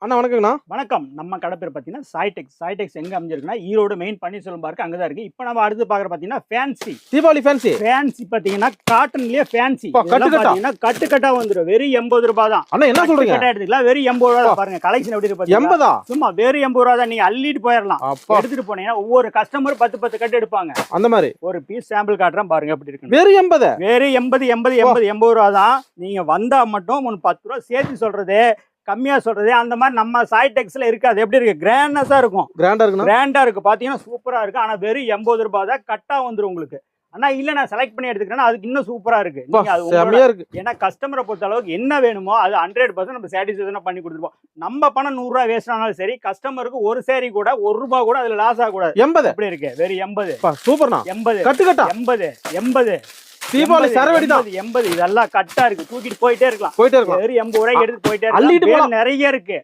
அண்ணா வணக்கங்கண்ணா. வணக்கம். நம்ம கடை பேர் பார்த்தீங்கன்னா சாய்டெக்ஸ். சாய்டெக்ஸ் எங்க அமைஞ்சிருக்குன்னா ஈரோடு மெயின் பன்னீர்செல்வம் பார்க் அங்கே தான் இருக்கு. இப்போ நம்ம அடுத்து பார்க்குற பார்த்தீங்கன்னா ஃபேன்சி. தீபாவளி ஃபேன்சி. ஃபேன்சி பார்த்தீங்கன்னா காட்டன்லயே ஃபேன்சி. கட்டு கட்டா. பார்த்தீங்கன்னா கட்டு கட்டா வந்துடும். வெறும் 80 ரூபாய் தான். அண்ணா என்ன சொல்றீங்க? கட்டா எடுத்துக்கலாம். வெறும் 80 ரூபாய் தான். பாருங்க கலெக்ஷன் எப்படி இருக்கு பாத்தீங்களா? 80 சும்மா வெறும் 80 ரூபாய் தான். நீங்க அள்ளிட்டு போயிடலாம். எடுத்துட்டு போனீங்கன்னா ஒவ்வொரு கஸ்டமர் 10 கட்டு எடுப்பாங்க. அந்த மாதிரி ஒரு பீஸ் சாம்பிள் காட்டுறேன் பாருங்க எப்படி இருக்கு. வெறும் 80. வெறும் 80 ரூபாய் தான். நீங்க வந்தா மட்டும் 10 ரூபாய் சேர்த்து சொல்றது கம்மியா சொல்றது அந்த மாதிரி நம்ம சாய்டெக்ஸ்ல இருக்காது. எப்படி இருக்கு? கிராண்டஸா இருக்கும். கிராண்டா இருக்கு. பாத்தீங்கன்னா சூப்பரா இருக்கு. ஆனா வெறும் 80 ரூபாய் தான். கட்டா வந்துரும் உங்களுக்கு. ஆனா இல்ல நான் செலக்ட் பண்ணி எடுத்துக்கிறேன்னா அதுக்கு இன்னும் சூப்பரா இருக்கு. ஏன்னா கஸ்டமரை பொறுத்த அளவுக்கு என்ன வேணுமோ அது 100% நம்ம சாட்டிஸ்ஃபேக்ஷனா பண்ணி கொடுத்துருப்போம். நம்ம பணம் 100 ரூபாய் வேஸ்ட் ஆனாலும் சரி, கஸ்டமருக்கு ஒரு சேரி கூட 1 ரூபாய் கூட அதுல லாஸ் ஆக கூடாது. 80 எப்படி இருக்கு? வெறும் 80. சூப்பர்ண்ணா. 80 கட்டு கட்டா. 80 தீபாவளி சரவெடி தான். 80 இதெல்லாம் கட்டா இருக்கு. தூக்கிட்டு போயிட்டே இருக்கலாம். வெறும் 80 ரூபாய் எடுத்து போயிட்டே இருக்கலாம். நிறைய இருக்கு.